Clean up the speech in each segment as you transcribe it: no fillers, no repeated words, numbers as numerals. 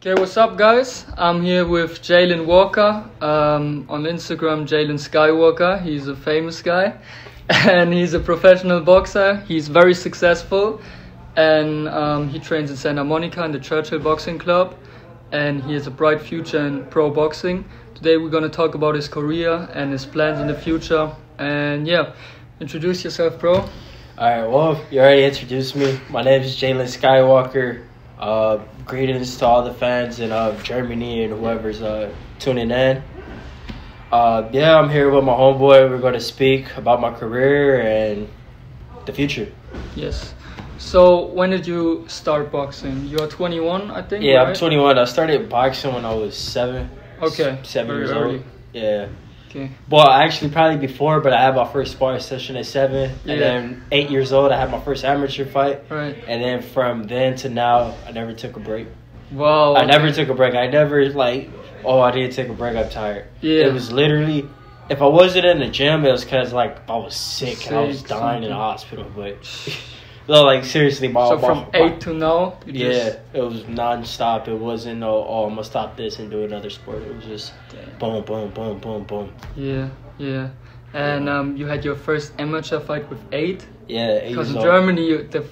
Okay, what's up, guys? I'm here with Jalen Walker. On Instagram, Jalen Skywalker. He's a famous guy, and he's a professional boxer. He's very successful, and he trains in Santa Monica in the Churchill Boxing Club, and he has a bright future in pro boxing. Today, we're gonna talk about his career and his plans in the future. And yeah, introduce yourself, bro. All right. Well, you already introduced me. My name is Jalen Skywalker. Greetings to all the fans in Germany and whoever's tuning in. Yeah, I'm here with my homeboy. We're going to speak about my career and the future. Yes. So when did you start boxing? You're 21, I think. Yeah, right? I'm 21. I started boxing when I was 7. Okay. 7 years early. old. Yeah. Okay. Well, actually, probably before, but I had my first sparring session at 7. Yeah. And then 8 years old, I had my first amateur fight. Right. And then from then to now, I never took a break. Wow. I never took a break. I never I didn't take a break, I'm tired. Yeah. It was literally, if I wasn't in the gym, it was because I was sick and I was dying in the hospital. But no, seriously, from 8 to now? It was nonstop. It wasn't I'm gonna stop this and do another sport. It was just boom, boom, boom, boom, boom. Yeah. And you had your first amateur fight with 8? Yeah, 8 because in years Germany, the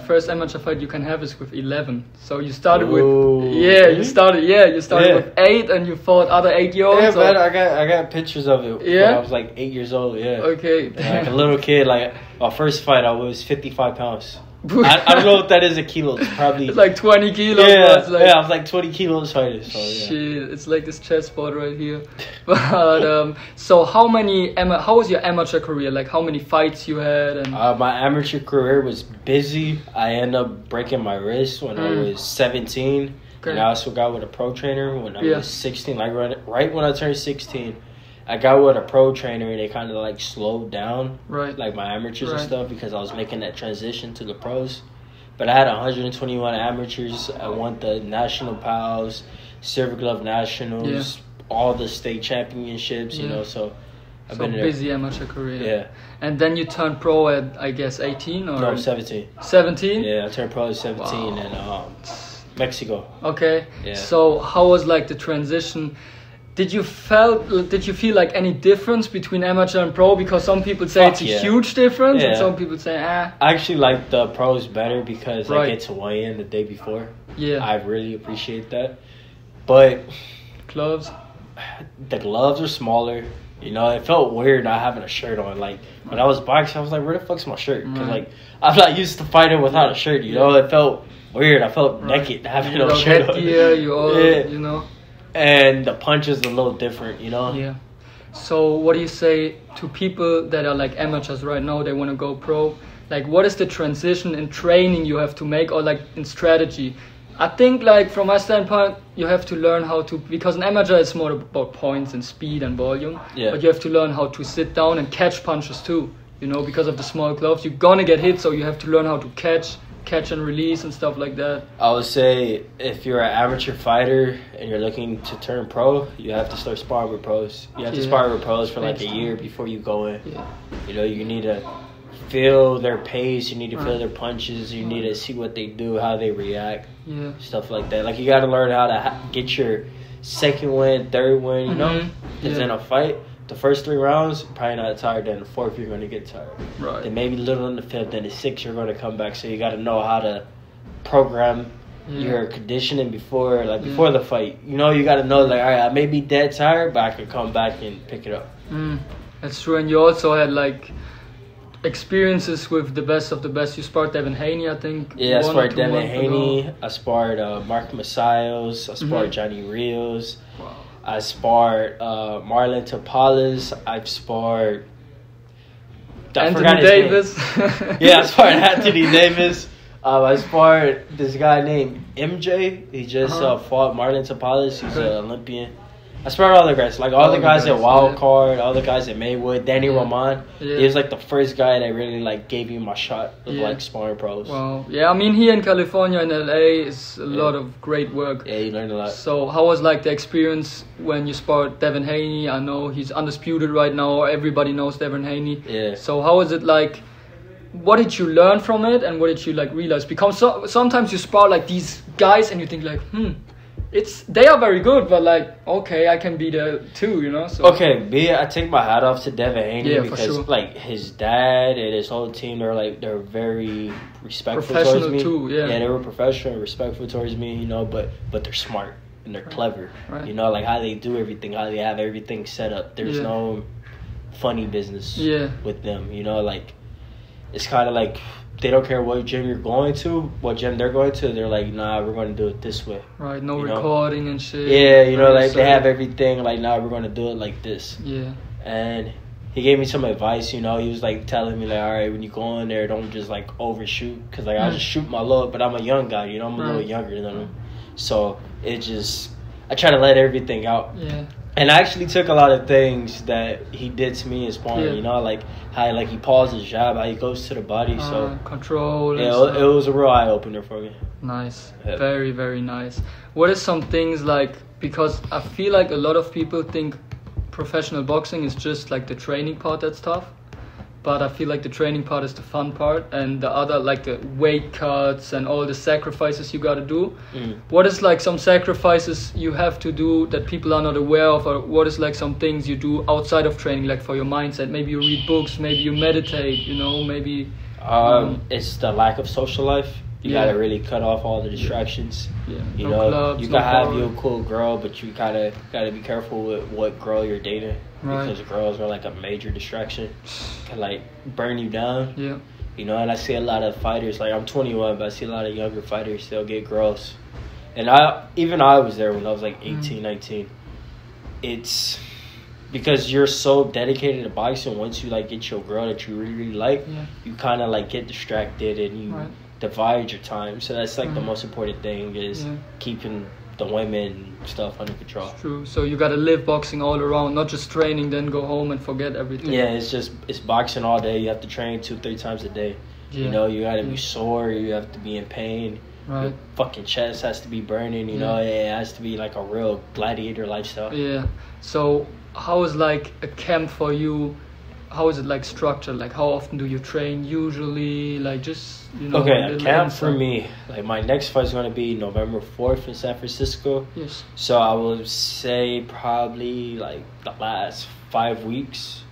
first amateur fight you can have is with 11. So you started Ooh. with you started with 8 and you fought other 8-year-olds. Yeah, man, I got pictures of it. Yeah, when I was 8 years old. Yeah. Okay. Like a little kid. My first fight, I was 55 pounds. I don't know what that is in kilos. Probably it's like 20 kilos. Yeah, I was 20 kilos fighter. So, yeah. Shit, it's like this chest board right here. But so how was your amateur career? Like how many fights you had? And my amateur career was busy. I ended up breaking my wrist when I was 17. Okay. And I also got with a pro trainer when I was 16. Right when I turned 16. I got with a pro trainer and they kind of slowed down my amateurs and stuff because I was making that transition to the pros. But I had 121 amateurs. I won the national pals, Silver Glove Nationals, all the state championships, you know. So I've been there. Busy amateur career. Yeah. And then you turned pro at, I guess, 18 or? No, 17. 17? Yeah, I turned pro at 17 in Mexico. Okay. Yeah. So how was the transition? Did you feel any difference between amateur and pro? Because some people say it's a huge difference, and some people say I actually like the pros better because I get to weigh in the day before. Yeah, I really appreciate that. But the gloves are smaller. You know, it felt weird not having a shirt on. When I was boxing, I was like, "Where the fuck's my shirt?" Because I'm not used to fighting without a shirt. You know, it felt weird. I felt naked having no shirt on. You know. And the punch is a little different, you know? Yeah. So what do you say to people that are amateurs right now, they want to go pro? What is the transition in training you have to make or in strategy? I think from my standpoint, you have to learn how to, because an amateur is more about points and speed and volume. Yeah. But you have to learn how to sit down and catch punches too. You know, because of the small gloves, you're gonna get hit, so you have to learn how to catch and release and stuff like that. I would say if you're an amateur fighter and you're looking to turn pro, you have to start sparring with pros. You have to spar with pros for a year before you go in. Yeah. You know, you need to feel their pace, you need to feel their punches, you need to see what they do, how they react, stuff like that. You got to learn how to get your second win, third win, you know? Because in a fight, the first 3 rounds, probably not tired. Then the 4th, you're going to get tired. Right. Then maybe a little in the 5th. Then the 6th, you're going to come back. So you got to know how to program your conditioning before the fight. You know, you got to know, all right, I may be dead tired, but I can come back and pick it up. That's true. And you also had, experiences with the best of the best. You sparred Devin Haney, I think. Yeah, I sparred Devin Haney. I sparred Mark Messias. I sparred Johnny Rios. Wow. I sparred Marlon Tapales. I've sparred Anthony Davis. Yeah, I sparred Anthony Davis. I sparred this guy named MJ. He just fought Marlon Tapales. He's an Olympian. I sparred all the guys, all the guys at Wild Card, all the guys at Maywood, Danny Roman. Yeah. He was the first guy that really gave me my shot of sparring pros. Wow. Yeah, I mean here in California and LA is a lot of great work. Yeah, you learn a lot. So how was the experience when you sparred Devin Haney? I know he's undisputed right now. Everybody knows Devin Haney. Yeah. So how was it what did you learn from it and what did you realize? Because sometimes you spar these guys and you think they are very good, but like, okay, I can be there too, you know. So okay, I take my hat off to Devin Haney because for sure. like his dad and his whole team, they're very respectful towards Professional me. too, yeah. They were professional and respectful towards me, you know. But they're smart and they're clever, Right. you know, like how they do everything, how they have everything set up. There's no funny business with them, you know. Like it's kind of like. They don't care what gym you're going to, what gym they're going to. They're like, nah, we're going to do it this way. Right, no recording and shit. Yeah, you know, like they have everything. Like, nah, we're going to do it like this. Yeah. And he gave me some advice, you know. He was like telling me, like, all right, when you go in there, don't just like overshoot. Because like I just shoot my load, but I'm a young guy, you know. I'm a little younger than him. So I try to let everything out. Yeah. And I actually took a lot of things that he did to me in sparring, you know, like how like he pauses his jab, how he goes to the body. So control. Yeah, it was a real eye opener for me. Nice, very, very nice. What are some things like, because I feel like a lot of people think professional boxing is just like the training part that's tough, but I feel like the training part is the fun part, and the other, like the weight cuts and all the sacrifices you got to do. What is like some sacrifices you have to do that people are not aware of, or what is like some things you do outside of training, like for your mindset? Maybe you read books, maybe you meditate, you know, maybe it's the lack of social life. You gotta really cut off all the distractions. Yeah. You no know, clubs, you no can have bar. your cool girl, but you gotta be careful with what girl you're dating, Right. because girls are like a major distraction. Can like burn you down. Yeah. You know, and I see a lot of fighters, like I'm 21, but I see a lot of younger fighters still get girls. And I was there when I was like 18, 19. It's because you're so dedicated to boxing. Once you like get your girl that you really, really like, you kind of like get distracted and you divide your time. So that's like the most important thing is keeping the women stuff under control. It's true. So you gotta live boxing all around, not just training, then go home and forget everything. Yeah, it's boxing all day. You have to train 2-3 times a day. You know, you gotta be sore. You have to be in pain. Right. Your fucking chest has to be burning. You know, it has to be like a real gladiator lifestyle. Yeah. So how is like a camp for you? How is it like structured? Like how often do you train usually? Like just, you know. Okay, a camp for me, like my next fight is going to be November 4th in San Francisco. Yes. So I would say probably like the last 5 weeks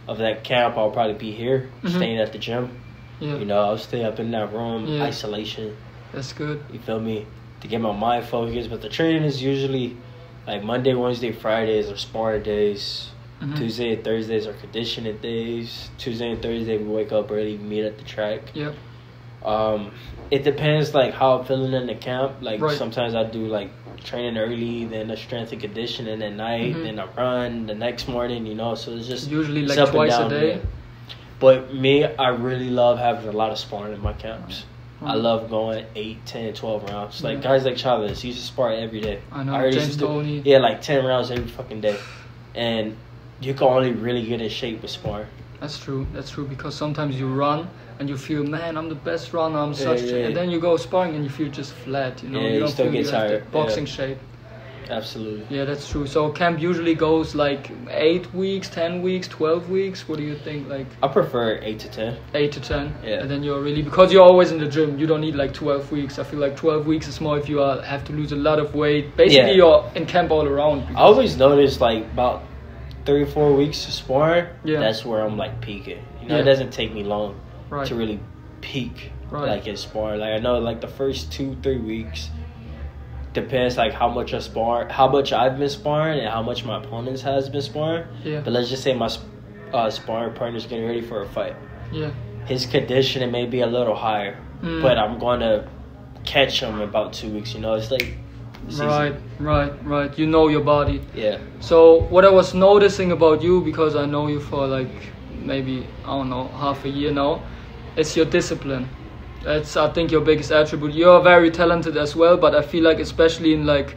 of that camp, I'll probably be here, staying at the gym. Yeah. You know, I'll stay up in that room, isolation. That's good. You feel me? To get my mind focused. But the training is usually like Monday, Wednesday, Fridays are sparring days. Tuesday and Thursdays are conditioning days. Tuesday and Thursday we wake up early, meet at the track. Yep. It depends like how I'm feeling in the camp. Like sometimes I do like training early, then a strength and conditioning at night, then a run the next morning, you know. So it's just usually like twice a day. Yeah. But me, I really love having a lot of sparring in my camps. I love going 8, 10, 12 rounds. Like guys like Chavez, he used to spar every day. I know, James Toney. Yeah, like 10 rounds every fucking day. And you can only really get in shape with sparring. That's true, because sometimes you run and you feel, man, I'm the best runner, I'm such and then you go sparring and you feel just flat, you know. Yeah, you don't still feel get you have tired. the boxing shape. Absolutely. Yeah, that's true. So camp usually goes like 8 weeks, 10 weeks, 12 weeks. What do you think? Like I prefer 8 to 10. 8 to 10. Yeah. And then you're really, because you're always in the gym, you don't need like 12 weeks. I feel like 12 weeks is more if you have to lose a lot of weight. Basically, you're in camp all around. I always notice like about 3 or 4 weeks to sparring. Yeah. That's where I'm like peaking. You know, it doesn't take me long to really peak like in sparring. Like I know like the first 2-3 weeks depends like how much I spar, how much I've been sparring, and how much my opponents has been sparring. Yeah. But let's just say my sparring partner's getting ready for a fight. Yeah. His conditioning may be a little higher, but I'm going to catch him in about 2 weeks. You know, it's like right. You know your body. Yeah. So what I was noticing about you, because I know you for like maybe, I don't know, half a year now, is your discipline. That's, I think, your biggest attribute. You're very talented as well, but I feel like especially in like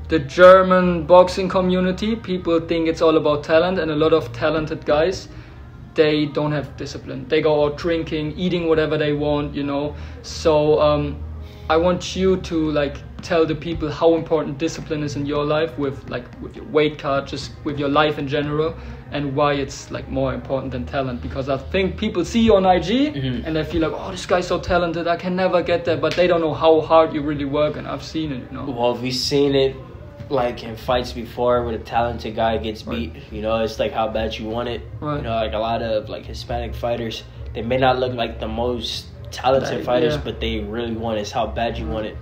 the German boxing community, people think it's all about talent, and a lot of talented guys, they don't have discipline. They go out drinking, eating whatever they want, you know. So I want you to like tell the people how important discipline is in your life with your weight cut, just with your life in general, and why it's like more important than talent. Because I think people see you on IG and they feel like, oh, this guy's so talented, I can never get there, but they don't know how hard you really work, and I've seen it, you know. Well, we've seen it like in fights before where a talented guy gets beat. You know, it's like how bad you want it. You know, like a lot of like Hispanic fighters, they may not look like the most talented fighters, but they really want it. It's how bad you want it.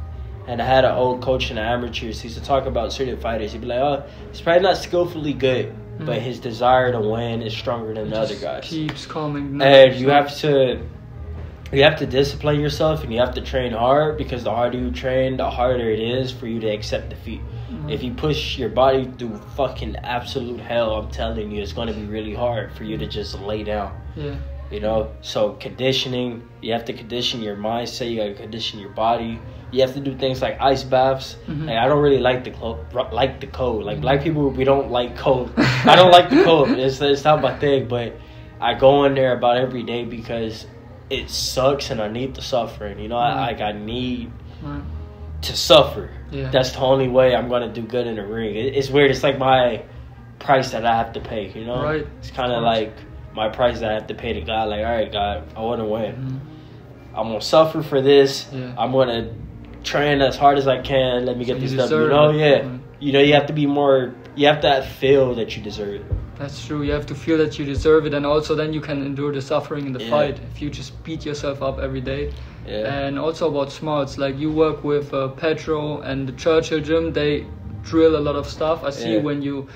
And I had an old coach in the amateurs. He used to talk about certain fighters. He'd be like, oh, he's probably not skillfully good, but his desire to win is stronger than the other guys. Keeps coming. And you have to discipline yourself, and you have to train hard, because the harder you train, the harder it is for you to accept defeat. If you push your body through fucking absolute hell, I'm telling you, it's going to be really hard for you to just lay down. Yeah. You know, so conditioning, you have to condition your mindset, you got to condition your body. You have to do things like ice baths. Like, I don't really like the cold. Like, black people, we don't like cold. I don't like the cold. It's not my thing, but I go in there about every day because it sucks and I need the suffering. You know, I need to suffer. Yeah. That's the only way I'm going to do good in the ring. It's weird. It's like my price that I have to pay, you know? Right. It's kind of like my price that I have to pay to God. Like, all right, God, I want to win. I'm going to suffer for this. Yeah. I'm going to train as hard as I can. Let me get this stuff. You know, You know, you have to be more, you have to feel that you deserve it. That's true. You have to feel that you deserve it, and also then you can endure the suffering in the fight. If you just beat yourself up every day. And also about smarts, like you work with Petro and the Churchill gym. They drill a lot of stuff. I see when you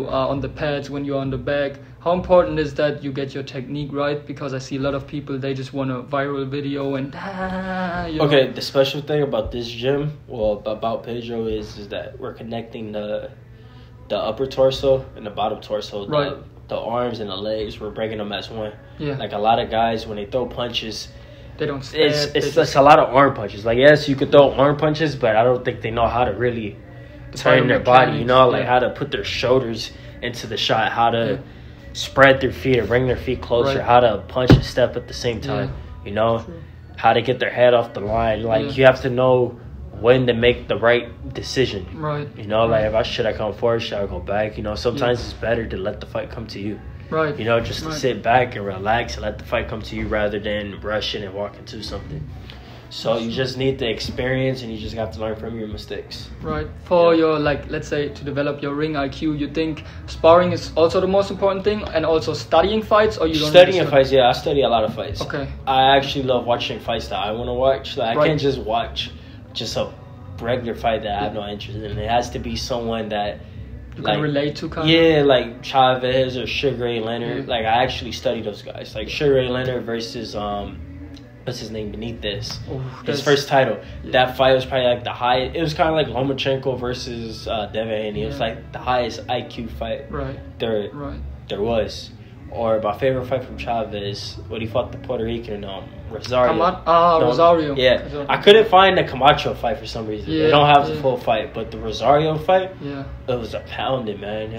are on the pads, when you're on the bag. How important is that you get your technique right? Because I see a lot of people, they just want a viral video and you know. Okay, the special thing about this gym, well, about Pedro is that we're connecting the upper torso and the bottom torso, the arms and the legs. We're breaking them as one. Yeah. Like a lot of guys, when they throw punches, they don't stab. It's a lot of arm punches. Like, yes, you could throw arm punches, but I don't think they know how to really turn their body, you know, like how to put their shoulders into the shot, how to spread their feet or bring their feet closer, how to punch and step at the same time, you know, how to get their head off the line. Like, you have to know when to make the right decision. Right. You know, like, should I come forward, should I go back? You know, sometimes it's better to let the fight come to you. Right. You know, just to sit back and relax and let the fight come to you rather than rush in and walk into something. So you just need the experience, and you just have to learn from your mistakes. Right. For your, like, let's say, to develop your ring IQ, you think sparring is also the most important thing, and also studying fights, or you don't? Studying fights, I study a lot of fights. Okay. I actually love watching fights that I want to watch. Like, I can't just watch just a regular fight that I have no interest in. It has to be someone that you can relate to, kind of? Yeah, like Chavez or Sugar Ray Leonard. Like, I actually study those guys. Like, Sugar Ray Leonard versus what's his name, Benitez, his first title. That fight was probably like the highest. It was kind of like Lomachenko versus Devin Haney. It was like the highest IQ fight there was. Or my favorite fight from Chavez, when he fought the Puerto Rican, Rosario. Rosario. Yeah, I couldn't find the Camacho fight for some reason. They don't have the full fight, but the Rosario fight, it was a pounding, man.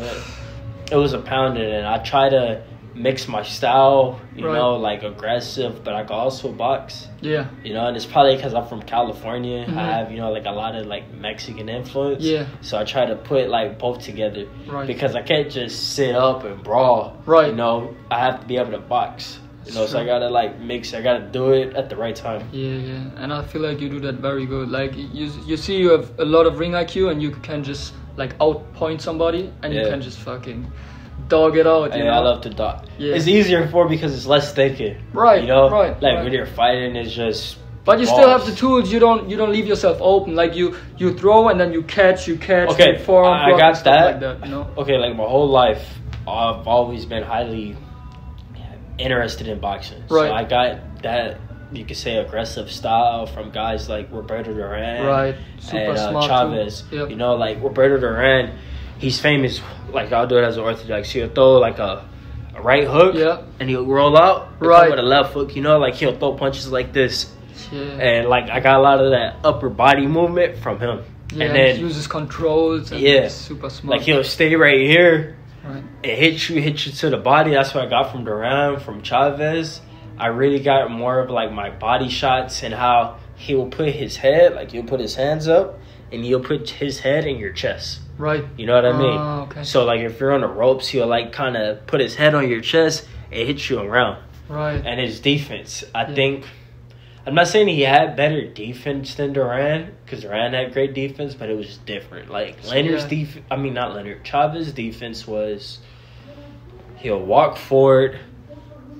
It was a pounding, and I try to mix my style, you know, like aggressive, but I can also box. Yeah. You know, and it's probably because I'm from California. I have, you know, like a lot of like Mexican influence. Yeah. So I try to put like both together. Right. Because I can't just sit up and brawl. Right. You know, I have to be able to box. You know, so I gotta like mix. I gotta do it at the right time. Yeah, and I feel like you do that very good. Like you see, you have a lot of ring IQ, and you can just like outpoint somebody, and you can just fucking dog it out. You know? I love to dog. Yeah. It's easier because it's less thinking. Right. You know, like when you're fighting, it's just. But you still have the tools. You don't leave yourself open. Like you throw and then you catch. Okay. Forearm, I got that. Like that, you know? Okay, like my whole life, I've always been highly interested in boxing. Right. So I got that, you could say, aggressive style from guys like Roberto Duran. Right. Super smart Chavez. Yep. You know, like Roberto Duran, he's famous. Like, I'll do it as an orthodox. He'll throw like a right hook, and he'll roll out with a left hook. You know, like he'll throw punches like this. Yeah. And like I got a lot of that upper body movement from him. Yeah, and then he uses controls. And he's super smart. Like he'll stay right here. Right. It hit you to the body. That's what I got from Duran, from Chavez. I really got more of like my body shots and how he will put his head, like he'll put his hands up, and he'll put his head in your chest. Right. You know what I mean? Okay. So like if you're on the ropes, he'll like kind of put his head on your chest and hit you around. Right. And his defense, I think, I'm not saying he had better defense than Duran, because Duran had great defense, but it was different. Like Leonard's defense, I mean not Leonard, Chavez's defense was he'll walk forward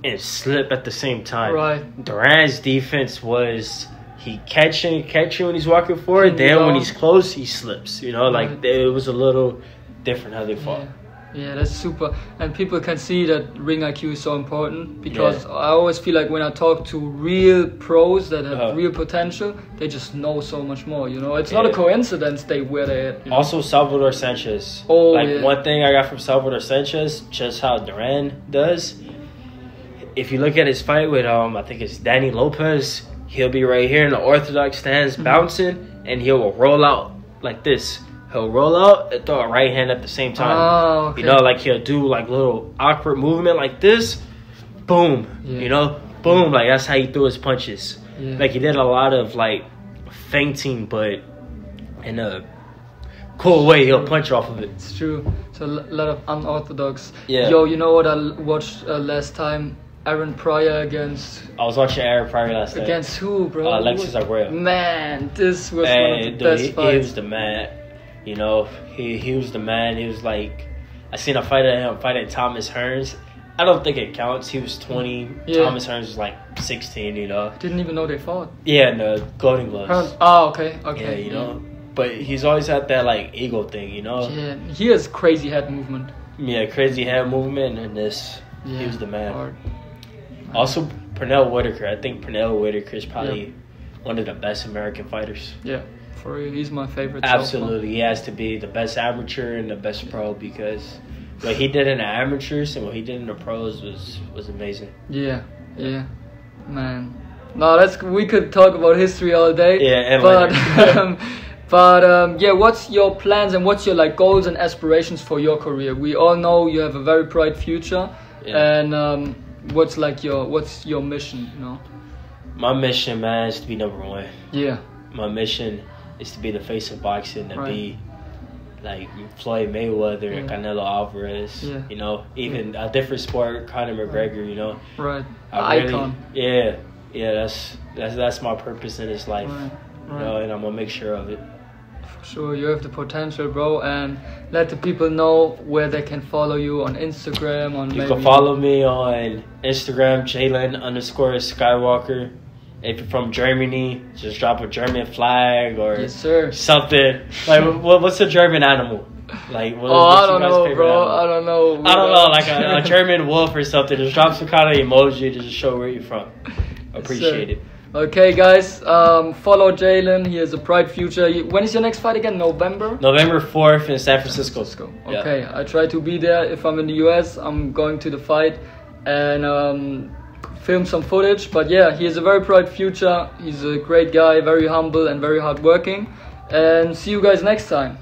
and slip at the same time. Right. Duran's defense was he catch you when he's walking forward, then when he's close, he slips. You know, like it was a little different how they fought. Yeah, that's super. And people can see that ring IQ is so important, because I always feel like when I talk to real pros that have real potential, they just know so much more. You know, it's not a coincidence they where they at. You know? Also, Salvador Sanchez. One thing I got from Salvador Sanchez, just how Duran does. If you look at his fight with I think it's Danny Lopez, he'll be right here in the orthodox stance bouncing, and he will roll out like this. He'll roll out and throw a right hand at the same time. Oh, okay. You know, like he'll do like little awkward movement like this. Boom. Yeah. You know, boom. Like that's how he threw his punches. Yeah. Like he did a lot of like feinting, but in a cool way. He'll punch off of it. It's true. So a lot of unorthodox. Yeah. Yo, you know what I watched last time? Aaron Pryor against... I was watching Aaron Pryor last night. Against who, bro? Alexis Arguello. Man, this was one of the best fights. He was the man. You know, he was the man. He was like... I seen a fight of him fighting Thomas Hearns. I don't think it counts. He was 20. Yeah. Thomas Hearns was like 16, you know. Didn't even know they fought. Yeah, no, Golden Gloves. Oh, okay. Yeah, you know. But he's always had that like ego thing, you know. Yeah, he has crazy head movement. Yeah, crazy head movement, and this, he was the man. Hard. Also, Pernell Whitaker. I think Pernell Whitaker is probably one of the best American fighters. Yeah, for real. He's my favorite. Absolutely. He has to be the best amateur and the best pro, because what he did in the amateurs and what he did in the pros was amazing. Yeah, man. No, we could talk about history all day. Yeah, and but yeah, what's your plans and what's your like goals and aspirations for your career? We all know you have a very bright future, and what's your mission? You know, my mission, man, is to be number one. Yeah, my mission is to be the face of boxing, to be like Floyd Mayweather and Canelo Alvarez. Yeah. You know, even a different sport, Conor McGregor. You know, icon. Yeah, that's my purpose in this life. You know, and I'm gonna make sure of it. For sure, you have the potential, bro, and let the people know where they can follow you on Instagram. You can follow me on Instagram, Jalen_Skywalker. If you're from Germany, just drop a German flag or something. Like, what's a German animal? Like, I don't know, bro. Animal? I don't know. Like a German wolf or something. Just drop some kind of emoji to just show where you're from. Appreciate it. Okay, guys, follow Jalen. He has a bright future. When is your next fight again? November 4th in San Francisco. Okay, I try to be there. If I'm in the US, I'm going to the fight and film some footage. But yeah, he has a very bright future. He's a great guy, very humble and very hardworking. And see you guys next time.